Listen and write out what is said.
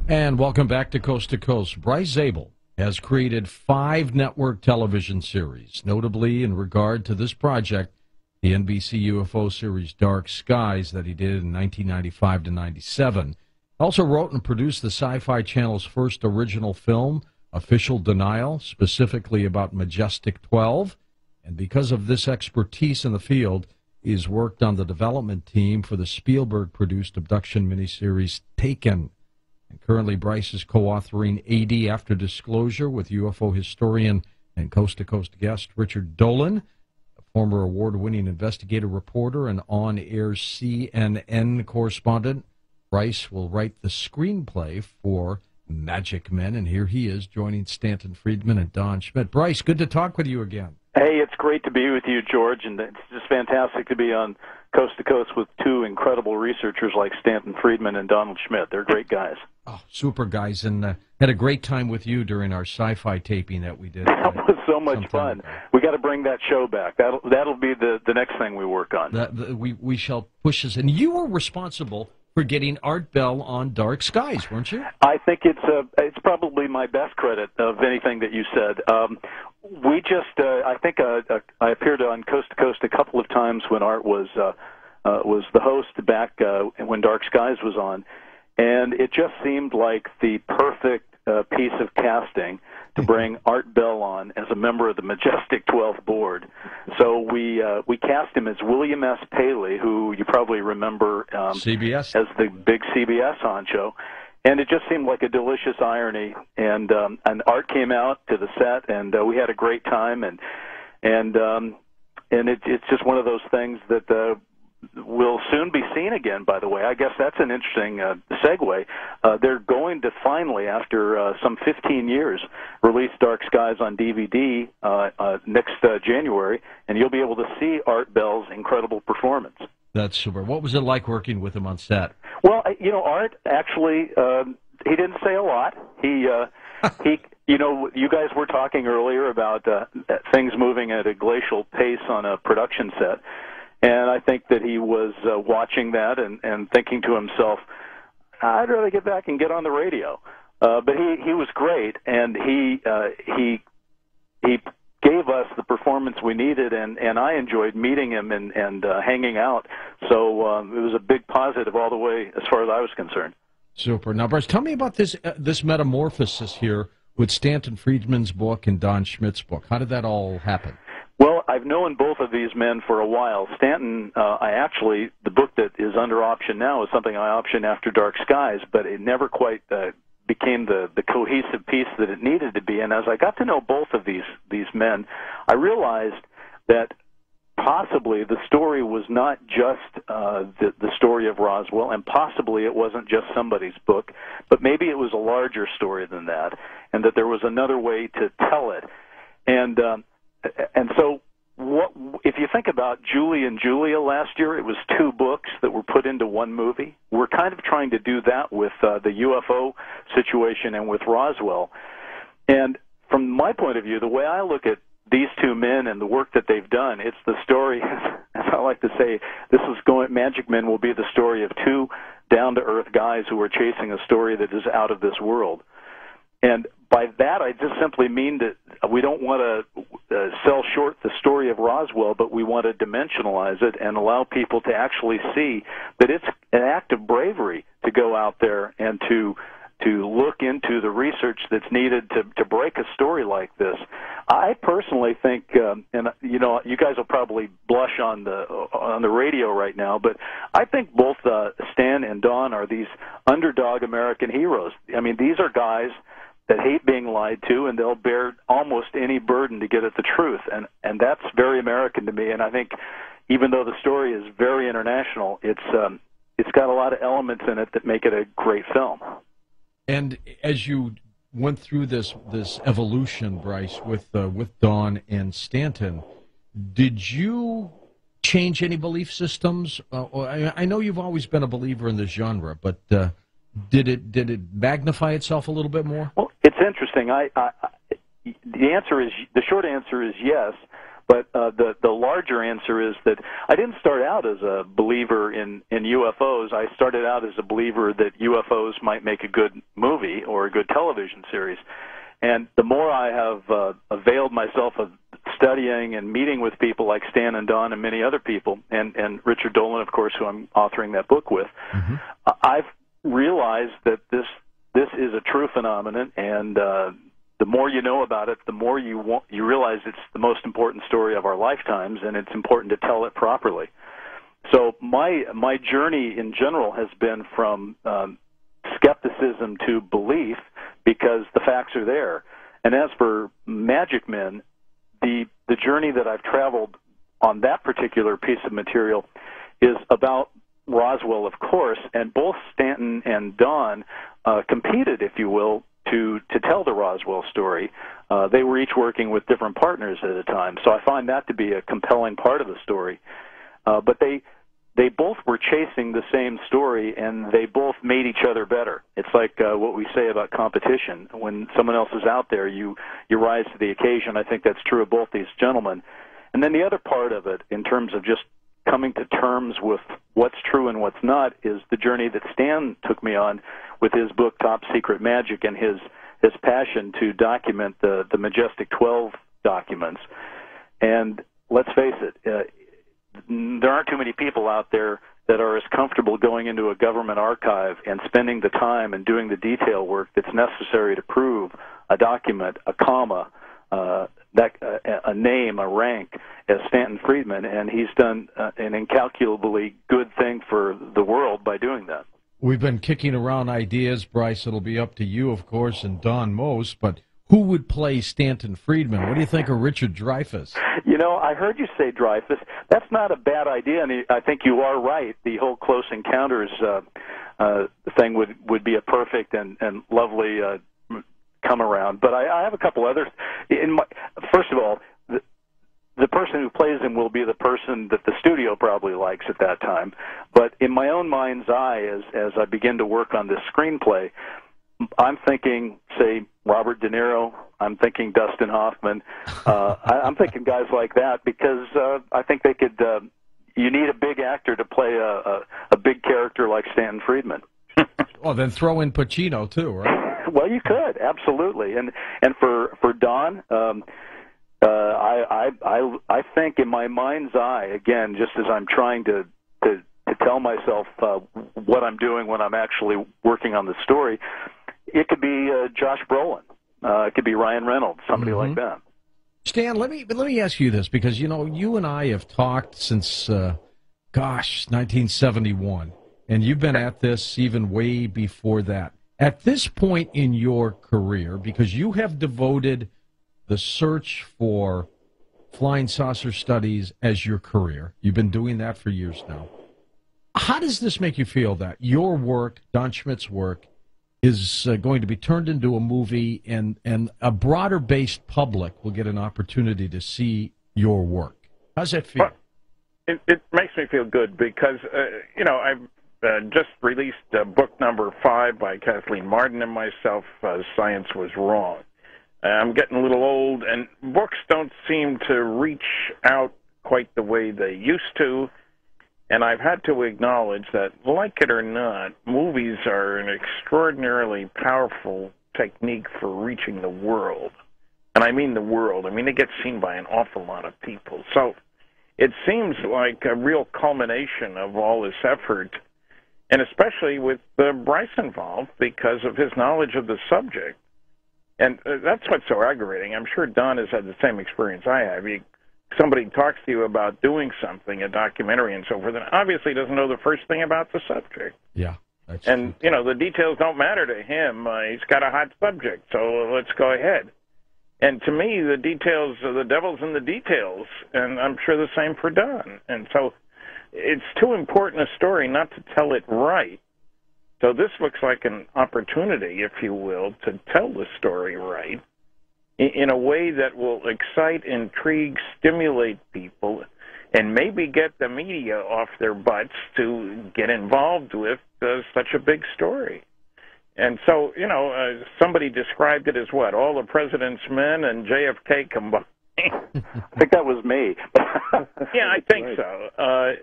And welcome back to Coast to Coast. Bryce Zabel has created 5 network television series, notably in regard to this project, the NBC UFO series Dark Skies that he did in 1995 to 97. Also wrote and produced the Sci-Fi Channel's first original film, Official Denial, specifically about Majestic 12. And because of this expertise in the field, he's worked on the development team for the Spielberg-produced abduction miniseries Taken. And currently, Bryce is co-authoring AD After Disclosure with UFO historian and coast-to-coast guest Richard Dolan, a former award-winning investigative reporter and on-air CNN correspondent. Bryce will write the screenplay for Magic Men, and here he is joining Stanton Friedman and Don Schmidt. Bryce, good to talk with you again. Hey, it's great to be with you, George, and it's just fantastic to be on Coast to Coast with 2 incredible researchers like Stanton Friedman and Donald Schmidt. They're great guys. Oh, super guys, and had a great time with you during our sci-fi taping that we did. That was so much fun. We got to bring that show back. That'll be the next thing we work on. We shall push this. And you were responsible for getting Art Bell on Dark Skies, weren't you? I think it's probably my best credit of anything that you said. We just I think I appeared on Coast to Coast a couple of times when Art was the host back when Dark Skies was on, and it just seemed like the perfect piece of casting to bring Art Bell on as a member of the Majestic 12 board. So we cast him as William S. Paley, who you probably remember CBS as the big CBS honcho. And it just seemed like a delicious irony. And Art came out to the set, and we had a great time. And it's just one of those things that will soon be seen again, by the way. I guess that's an interesting segue. They're going to finally, after some 15 years, release Dark Skies on DVD next January, and you'll be able to see Art Bell's incredible performance. That's super. What was it like working with him on set? Well, Art actually, he didn't say a lot. He, you guys were talking earlier about things moving at a glacial pace on a production set. And I think that he was watching that and thinking to himself, I'd rather get back and get on the radio. But he was great, and he gave us the performance we needed, and I enjoyed meeting him and hanging out. So it was a big positive all the way as far as I was concerned. Super. Now, Bryce, tell me about this metamorphosis here with Stanton Friedman's book and Don Schmidt's book. How did that all happen? Well, I've known both of these men for a while. Stanton, the book that is under option now is something I optioned after Dark Skies, but it never quite became the cohesive piece that it needed to be. And as I got to know both of these men, I realized that possibly the story was not just the story of Roswell, and possibly it wasn't just somebody's book, but maybe it was a larger story than that, and that there was another way to tell it. And so if you think about Julie and Julia last year, it was 2 books that were put into one movie. We're kind of trying to do that with the UFO situation and with Roswell. And from my point of view, the way I look at these 2 men and the work that they've done, it's the story, as I like to say, Magic Men will be the story of 2 down-to-earth guys who are chasing a story that is out of this world. And by that, I just simply mean that we don't want to sell short the story of Roswell, but we want to dimensionalize it and allow people to actually see that it's an act of bravery to go out there and to look into the research that's needed to break a story like this. I personally think, and you guys will probably blush on the radio right now, but I think both Stan and Don are these underdog American heroes. I mean, these are guys that hate being lied to, and they'll bear almost any burden to get at the truth, and that's very American to me. And I think, even though the story is very international, it's got a lot of elements in it that make it a great film. And as you went through this evolution, Bryce, with Don and Stanton, did you change any belief systems? I know you've always been a believer in this genre, but did it magnify itself a little bit more? Well, it's interesting. The short answer is yes, But the larger answer is that I didn't start out as a believer in UFOs. I started out as a believer that UFOs might make a good movie or a good television series. And the more I have availed myself of studying and meeting with people like Stan and Don and many other people, and Richard Dolan, of course, who I'm authoring that book with, I've realized that this is a true phenomenon, and the more you know about it, the more you realize it's the most important story of our lifetimes, and it's important to tell it properly. So my journey in general has been from skepticism to belief, because the facts are there. And as for Magic Men, the journey that I've traveled on that particular piece of material is about Roswell, of course, and both Stanton and Don competed, if you will, to tell the Roswell story. They were each working with different partners at a time, so I find that to be a compelling part of the story. But they both were chasing the same story, and they both made each other better. It's like what we say about competition. When someone else is out there, you rise to the occasion. I think that's true of both these gentlemen. And then the other part of it, in terms of just coming to terms with what's true and what's not, is the journey that Stan took me on with his book Top Secret Magic, and his passion to document the Majestic 12 documents. And let's face it, there aren't too many people out there that are as comfortable going into a government archive and spending the time and doing the detail work that's necessary to prove a document, a comma, a name, a rank, as Stanton Friedman, and he's done an incalculably good thing for the world by doing that. We've been kicking around ideas, Bryce. It'll be up to you, of course, and Don most, but who would play Stanton Friedman? What do you think of Richard Dreyfuss? You know, I heard you say Dreyfuss. That's not a bad idea, and I think you are right. The whole Close Encounters thing would be a perfect and lovely come around. But I have a couple others. First of all, the person who plays him will be the person that the studio probably likes at that time. But in my own mind's eye, as I begin to work on this screenplay, I'm thinking, say, Robert De Niro. I'm thinking Dustin Hoffman. I'm thinking guys like that, because I think they could. You need a big actor to play a big character like Stanton Friedman. Well, then throw in Pacino too, right? Well, you could, absolutely. And for Don, I think in my mind's eye, again, just as I'm trying to tell myself what I'm doing when I'm actually working on the story, it could be Josh Brolin. It could be Ryan Reynolds, somebody like that. Stan, let me ask you this, because, you know, you and I have talked since, 1971, and you've been at this even way before that. At this point in your career, because you have devoted the search for flying saucer studies as your career, you've been doing that for years now. How does this make you feel that your work, Don Schmidt's work, is going to be turned into a movie, and a broader-based public will get an opportunity to see your work? How's that feel? Well, it makes me feel good, because, you know, I've just released book number 5 by Kathleen Martin and myself, Science Was Wrong. I'm getting a little old, and books don't seem to reach out quite the way they used to. And I've had to acknowledge that, like it or not, movies are an extraordinarily powerful technique for reaching the world. And I mean the world. I mean, they get seen by an awful lot of people. So it seems like a real culmination of all this effort, and especially with Bryce involved because of his knowledge of the subject. And that's what's so aggravating. I'm sure Don has had the same experience I have. Somebody talks to you about doing something, a documentary and so forth, and obviously doesn't know the first thing about the subject. Yeah. That's and, true. You know, the details don't matter to him. He's got a hot subject, so let's go ahead. And to me, the details, the devil's in the details, and I'm sure the same for Don. And so it's too important a story not to tell it right. So this looks like an opportunity, if you will, to tell the story right, in a way that will excite, intrigue, stimulate people, and maybe get the media off their butts to get involved with such a big story. And so, you know, somebody described it as what? All the President's Men and JFK I think that was May. Yeah, I think so.